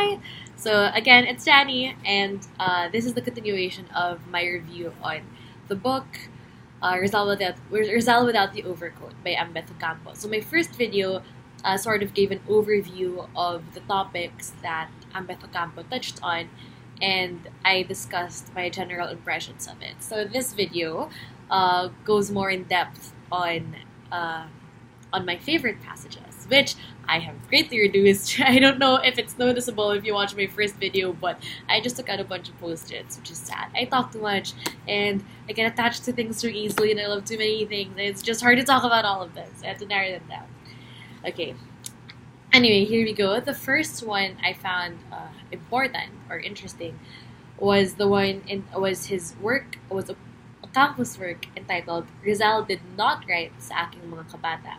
Hi! So again, it's Danny, and this is the continuation of my review on the book Rizal Without the Overcoat by Ambeth Ocampo. So my first video sort of gave an overview of the topics that Ambeth Ocampo touched on, and I discussed my general impressions of it. So this video goes more in depth on my favorite passages, which I have greatly reduced. I don't know if it's noticeable if you watch my first video, but I just took out a bunch of post-its, which is sad. I talk too much, and I get attached to things too easily, and I love too many things. It's just hard to talk about all of this. I have to narrow them down. Okay. Anyway, here we go. The first one I found important or interesting was Ocampo's work entitled "Rizal Did Not Write sa Aking Mga Kabata."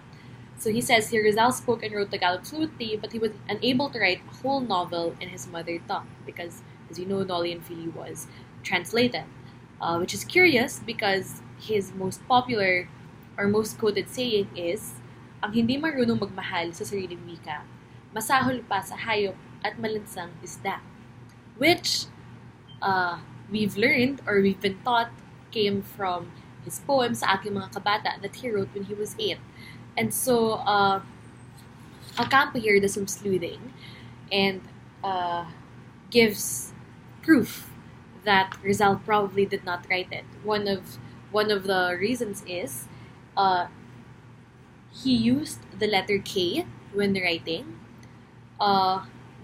So he says here, Rizal spoke and wrote Tagalog fluently, but he was unable to write a whole novel in his mother tongue because, as you know, Nolly and Philly was translated. Which is curious because his most popular or most quoted saying is, "Ang hindi marunong magmahal sa sariling wika, masahol pa sa hayop at malansang isda." Which we've learned or we've been taught came from his poem Sa Aking Mga Kabata that he wrote when he was 8. And so, Ocampo here does some sleuthing and gives proof that Rizal probably did not write it. One of the reasons is he used the letter K when writing,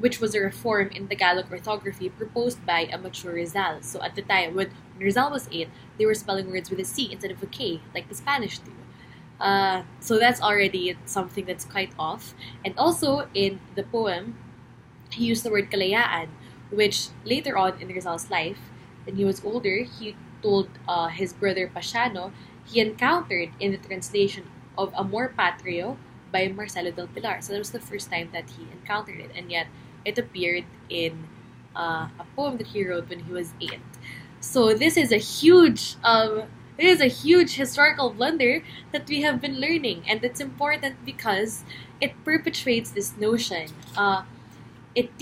which was a reform in Tagalog orthography proposed by a mature Rizal. So at the time, when Rizal was 8, they were spelling words with a C instead of a K, like the Spanish do. So that's already something that's quite off. And also, in the poem, he used the word kalayaan, which later on in Rizal's life, when he was older, he told his brother Paciano he encountered in the translation of Amor Patrio by Marcelo del Pilar. So that was the first time that he encountered it, and yet it appeared in a poem that he wrote when he was 8. So this is a huge historical blunder that we have been learning, and it's important because it perpetuates this notion. It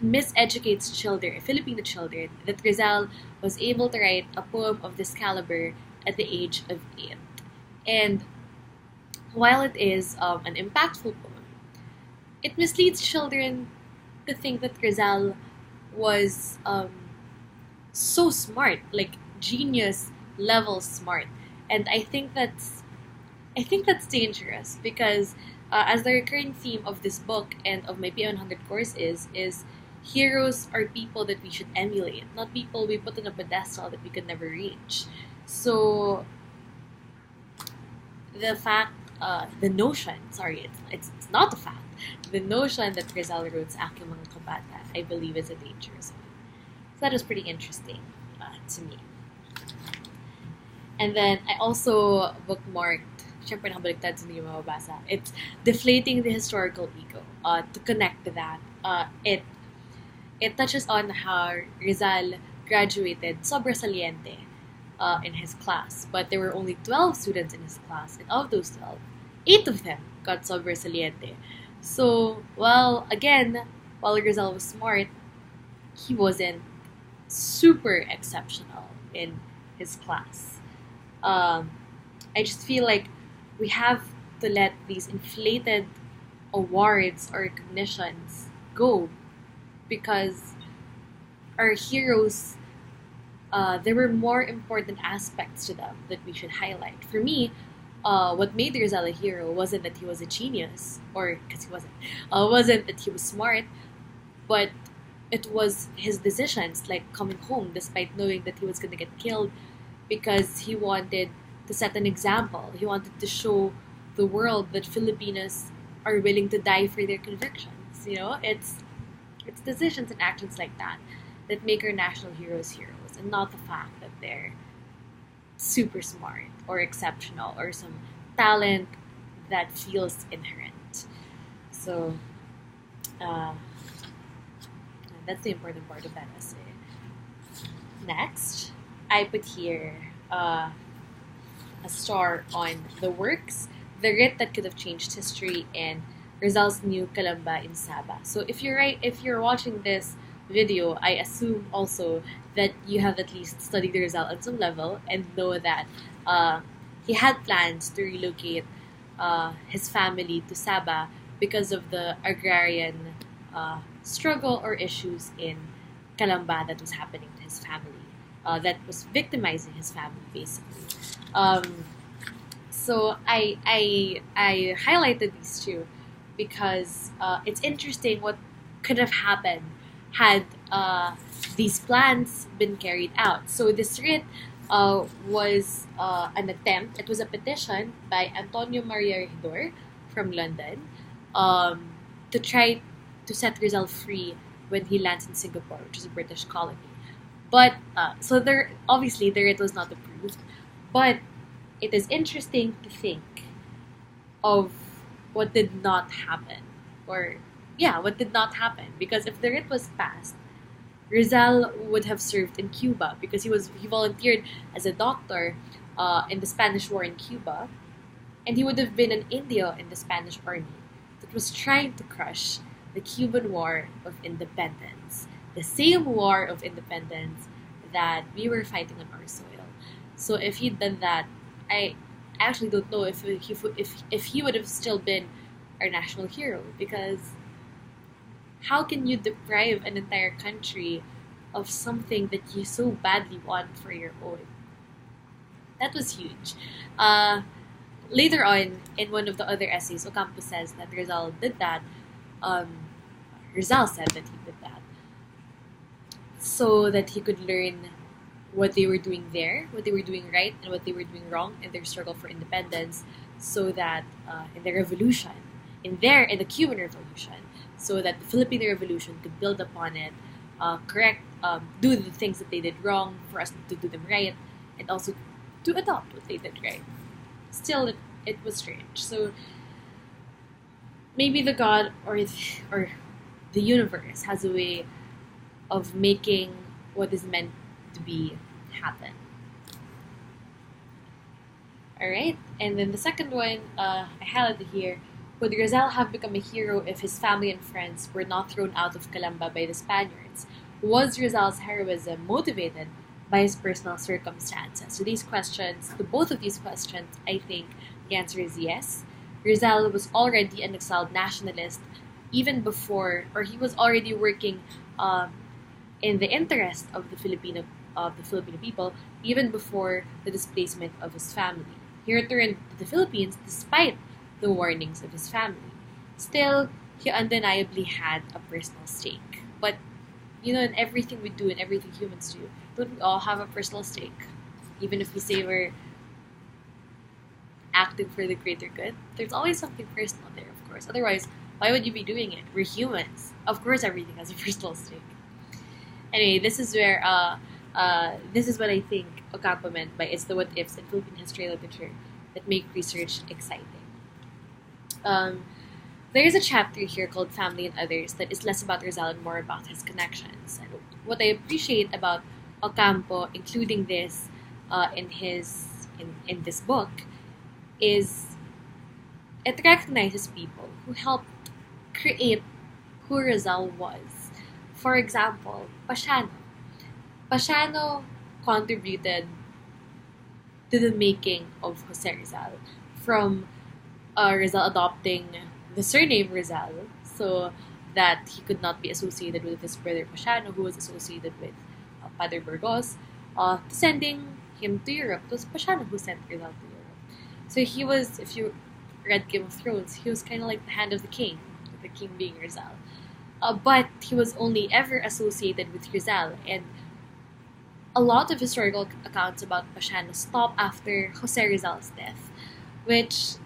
miseducates children, Filipino children, that Rizal was able to write a poem of this caliber at the age of 8. And while it is an impactful poem, it misleads children to think that Rizal was so smart, like genius level smart, and I think that's dangerous because as the recurring theme of this book and of my P100 course is heroes are people that we should emulate, not people we put on a pedestal that we could never reach. So the notion it's not a fact, the notion that Rizal wrote Sa Aking Mga Kabata, I believe, is a dangerous one. So that was pretty interesting to me. And then I also bookmarked, syempre nakabaliktad sa hindi mababasa, it's Deflating the Historical Ego. To connect to that, it touches on how Rizal graduated sobresaliente in his class, but there were only 12 students in his class, and of those 12, 8 of them got sobresaliente. So, while Rizal was smart, he wasn't super exceptional in his class. I just feel like we have to let these inflated awards or recognitions go because our heroes, there were more important aspects to them that we should highlight. For me, what made Rizal a hero wasn't that he was a genius, or because he wasn't that he was smart, but it was his decisions, like coming home despite knowing that he was going to get killed, because he wanted to set an example. He wanted to show the world that Filipinos are willing to die for their convictions. You know, it's decisions and actions like that that make our national heroes, and not the fact that they're super smart or exceptional or some talent that feels inherent. So that's the important part of that essay. Next, I put here a star on the works, the writ that could have changed history, and Rizal's new Calamba in Sabah. So if you're watching this video, I assume also that you have at least studied Rizal at some level and know that he had plans to relocate his family to Sabah because of the agrarian struggle or issues in Calamba that was happening to his family, that was victimizing his family basically. Um, so I highlighted these two because it's interesting what could have happened had these plans been carried out. So this writ was an attempt. It was a petition by Antonio Maria Regidor from London um, to try to set Rizal free when he lands in Singapore, which is a British colony. But so there, obviously, the writ was not approved. But it is interesting to think of what did not happen, or yeah, what did not happen. Because if the writ was passed, Rizal would have served in Cuba because he volunteered as a doctor in the Spanish War in Cuba, and he would have been in India in the Spanish army that was trying to crush the Cuban War of Independence, the same war of independence that we were fighting on our soil. So if he'd done that, I actually don't know if he would have still been our national hero, because how can you deprive an entire country of something that you so badly want for your own? That was huge. Uh, Later on, in one of the other essays, Ocampo says that Rizal did that. Um, Rizal said that he did that so that he could learn what they were doing there, what they were doing right, and what they were doing wrong in their struggle for independence, so that in the revolution, in the Cuban Revolution, so that the Filipino Revolution could build upon it, correct, do the things that they did wrong for us to do them right, and also to adopt what they did right. Still, it was strange. So maybe the God or the universe has a way of making what is meant to be happen. All right, and then the second one I highlighted here. Would Rizal have become a hero if his family and friends were not thrown out of Calamba by the Spaniards? Was Rizal's heroism motivated by his personal circumstances? So to both of these questions, I think the answer is yes. Rizal was already an exiled nationalist even before, or he was already working um, in the interest of the Filipino people even before the displacement of his family. He returned to the Philippines despite the warnings of his family. Still, he undeniably had a personal stake. But in everything we do and everything humans do, don't we all have a personal stake? Even if we say we're acting for the greater good, there's always something personal there, of course. Otherwise, why would you be doing it? We're humans. Of course, everything has a personal stake. Anyway, this is what I think Ocampo meant by it's the what-ifs in Philippine history literature that make research exciting. There is a chapter here called Family and Others that is less about Rizal and more about his connections. And what I appreciate about Ocampo, including this in this book, is it recognizes people who helped create who Rizal was. For example, Paciano. Paciano contributed to the making of Jose Rizal, from Rizal adopting the surname Rizal so that he could not be associated with his brother Paciano, who was associated with Padre Burgos, to sending him to Europe. It was Paciano who sent Rizal to Europe. So he was, if you read Game of Thrones, he was kind of like the hand of the king being Rizal. But he was only ever associated with Rizal, and a lot of historical accounts about Paciano stop after Jose Rizal's death, which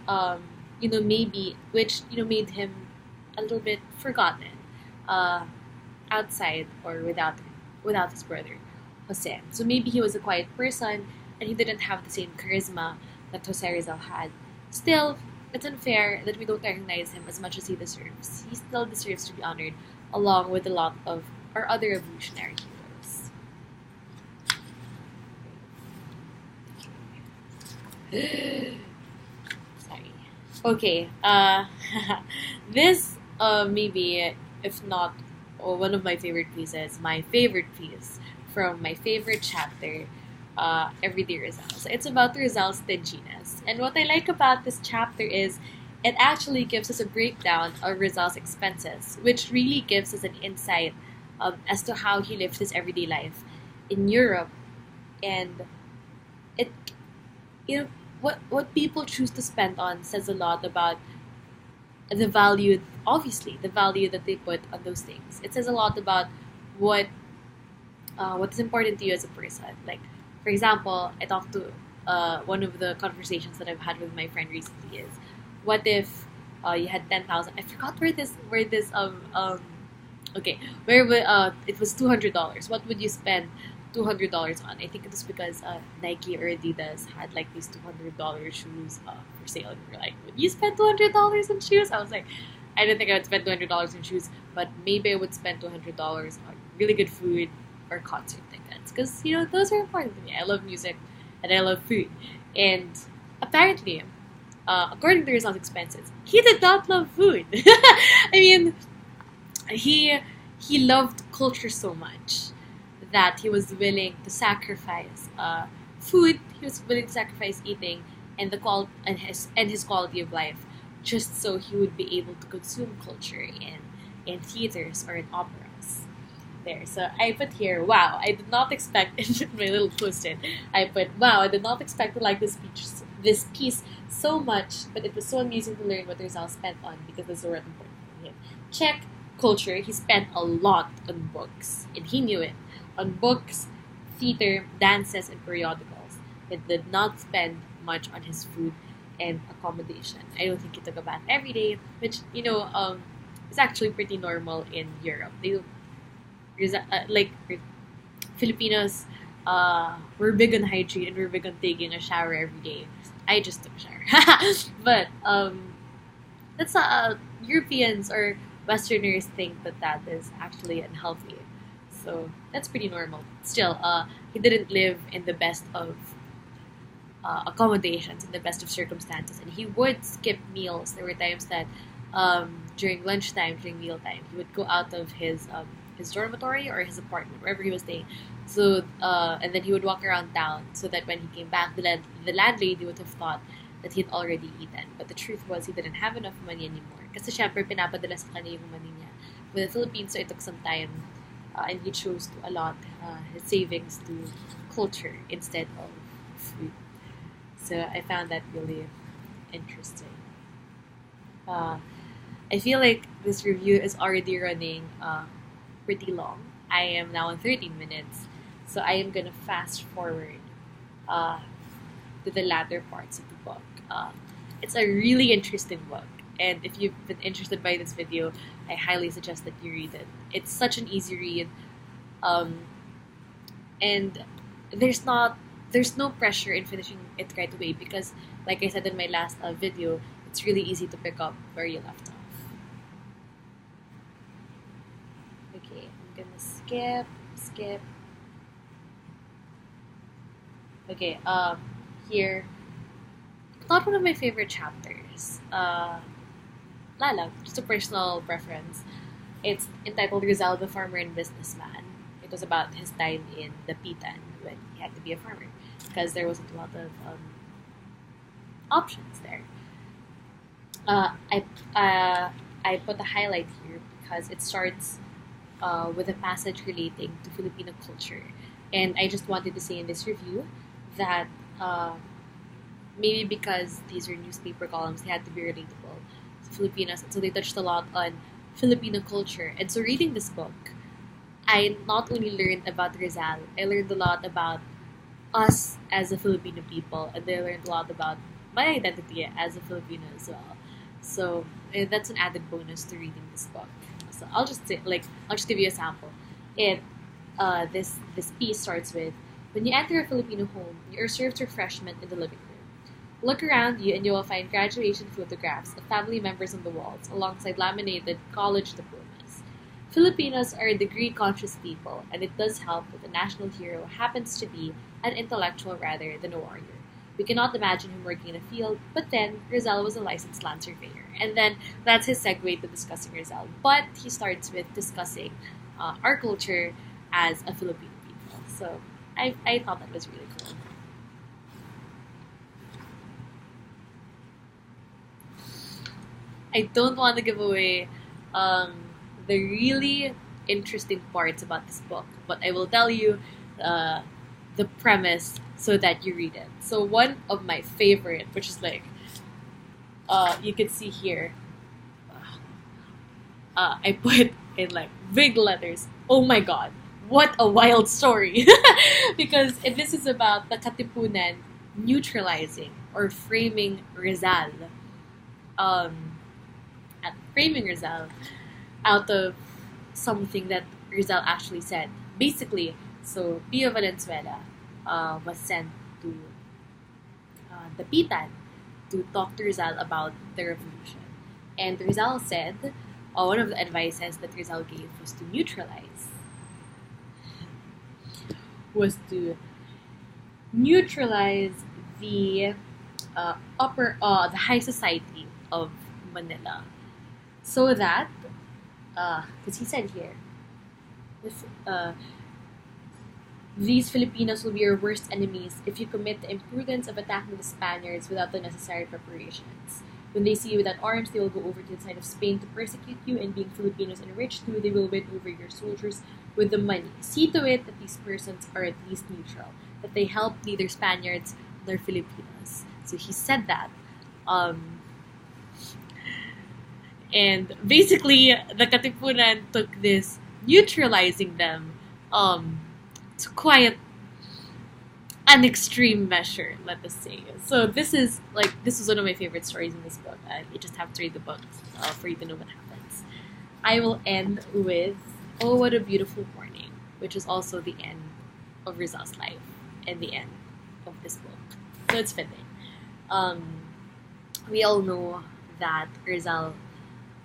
made him a little bit forgotten, outside or without his brother Jose. So maybe he was a quiet person and he didn't have the same charisma that Jose Rizal had. Still, it's unfair that we don't recognize him as much as he deserves. He still deserves to be honored, along with a lot of our other revolutionary heroes. Sorry. Okay, this maybe, if not one of my favorite pieces, my favorite piece from my favorite chapter, Everyday Rizal. So it's about Rizal's stinginess. And what I like about this chapter is it actually gives us a breakdown of Rizal's expenses, which really gives us an insight as to how he lived his everyday life in Europe. And it, you know, what people choose to spend on says a lot about the value, obviously the value that they put on those things. It says a lot about what what is important to you as a person. Like, for example, I talked to one of the conversations that I've had with my friend recently is, what if you had 10,000? I forgot where this okay, it was $200. What would you spend $200 on? I think it was because Nike or Adidas had like these $200 shoes for sale, and we were like, would you spend $200 on shoes? I was like, I don't think I would spend $200 on shoes, but maybe I would spend $200 on really good food or concert tickets, because those are important to me. I love music and I love food, and apparently, according to Rizal's expenses, he did not love food. I mean, he he loved culture so much that he was willing to sacrifice food. He was willing to sacrifice eating and his quality of life, just so he would be able to consume culture in theaters or in operas. There, so I put here, wow, I did not expect in my little post-it. I put, wow, I did not expect to like this piece so much, but it was so amusing to learn what Rizal spent on because those were important for him. Check culture. He spent a lot on books, and he knew it. On books, theater, dances, and periodicals. He did not spend much on his food and accommodation. I don't think he took a bath every day, which is actually pretty normal in Europe. They don't, like Filipinos, we're big on hygiene and we're big on taking a shower every day. I just took a shower, but that's not Europeans or Westerners think that is actually unhealthy. So that's pretty normal. Still, he didn't live in the best of accommodations, in the best of circumstances, and he would skip meals. There were times that during lunchtime, during mealtime, he would go out of his dormitory or his apartment, wherever he was staying. So and then he would walk around town, so that when he came back, the landlady would have thought that he'd already eaten. But the truth was, he didn't have enough money anymore. Kasi syempre, pinapadala sa kanya yung money niya. With the Philippines, so it took some time. And he chose to allot his savings to culture instead of food. So I found that really interesting. I feel like this review is already running pretty long. I am now on 13 minutes, so I am gonna fast forward to the latter parts of the book. It's a really interesting book, and if you've been interested by this video, I highly suggest that you read it. It's such an easy read, and there's no pressure in finishing it right away because, like I said in my last video, it's really easy to pick up where you left off. Okay, I'm gonna skip. Okay, here, not one of my favorite chapters. Lala, just a personal preference. It's entitled Rizal, the Farmer and Businessman. It was about his time in the Pitan when he had to be a farmer because there wasn't a lot of options there. I put a highlight here because it starts with a passage relating to Filipino culture, and I just wanted to say in this review that maybe because these are newspaper columns, they had to be relatable to Filipinos, and so they touched a lot on Filipino culture. And so reading this book, I not only learned about Rizal, I learned a lot about us as a Filipino people, and I learned a lot about my identity as a Filipino as well. So that's an added bonus to reading this book. So I'll just give you a sample. This piece starts with, when you enter a Filipino home, you are served refreshment in the living room. Look around you and you will find graduation photographs of family members on the walls alongside laminated college diplomas. Filipinos are a degree-conscious people, and it does help that the national hero happens to be an intellectual rather than a warrior. We cannot imagine him working in a field, but then Rizal was a licensed land surveyor. And then that's his segue to discussing Rizal. But he starts with discussing our culture as a Filipino people. So I thought that was really cool. I don't want to give away the really interesting parts about this book, but I will tell you the premise so that you read it. So one of my favorite, which is like, you can see here, I put in like big letters, oh my god, what a wild story. Because this is about the Katipunan neutralizing or framing Rizal. At framing Rizal out of something that Rizal actually said. Basically, so Pio Valenzuela was sent to the Pitan to talk to Rizal about the revolution. And Rizal said, one of the advices that Rizal gave was to neutralize the the high society of Manila, so that, because he said here, this, these Filipinos will be your worst enemies if you commit the imprudence of attacking the Spaniards without the necessary preparations. When they see you without arms, they will go over to the side of Spain to persecute you, and being Filipinos and rich too, they will win over your soldiers with the money. See to it that these persons are at least neutral, that they help neither Spaniards nor Filipinos. So he said that. And basically, the Katipunan took this neutralizing them to quite an extreme measure, let us say. So this is one of my favorite stories in this book. You just have to read the book for you to know what happens. I will end with "Oh, What a Beautiful Morning," which is also the end of Rizal's life and the end of this book. So it's fitting. We all know that Rizal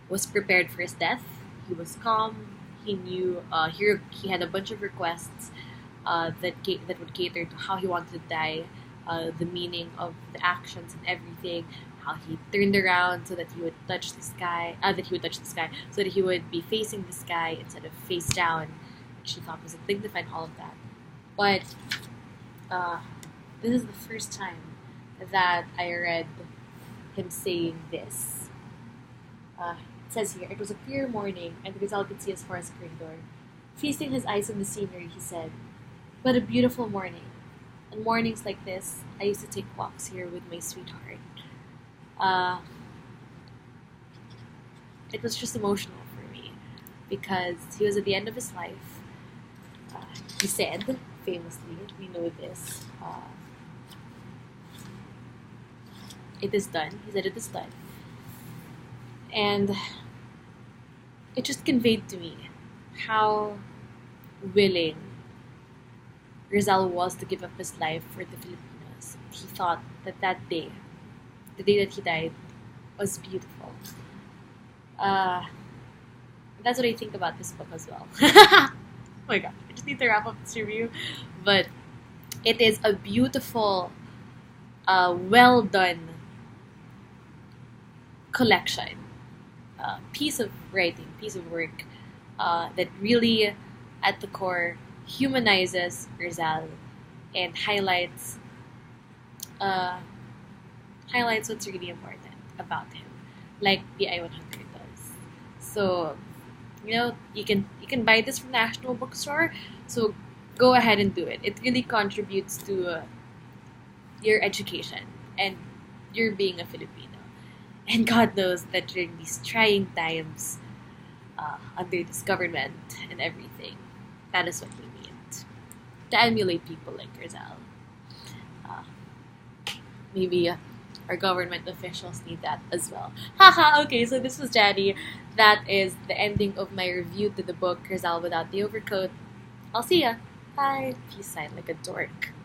was prepared for his death. He was calm. He knew he had a bunch of requests that would cater to how he wanted to die, the meaning of the actions and everything. How he turned around so that he would touch the sky. So that he would be facing the sky instead of face down, which he thought was dignified. All of that. But this is the first time that I read him saying this. It says here, "It was a clear morning, and Rizal could see as far as the corridor. Feasting his eyes on the scenery, he said, 'What a beautiful morning. On mornings like this, I used to take walks here with my sweetheart.'" It was just emotional for me, because he was at the end of his life. He said, famously, we know this, "It is done." He said, "It is done." And it just conveyed to me how willing Rizal was to give up his life for the Filipinos. He thought that day, the day that he died, was beautiful. That's what I think about this book as well. Oh my god, I just need to wrap up this review. But it is a beautiful, well done collection. Piece of writing, piece of work that really, at the core, humanizes Rizal and highlights what's really important about him, like the I-100 does. So, you can buy this from National Bookstore. So go ahead and do it. It really contributes to your education and your being a Filipino. And God knows that during these trying times, under this government and everything, that is what we need. To emulate people like Rizal. Maybe our government officials need that as well. Haha, okay, so this was Daddy. That is the ending of my review to the book Rizal Without the Overcoat. I'll see ya. Bye. Peace sign like a dork.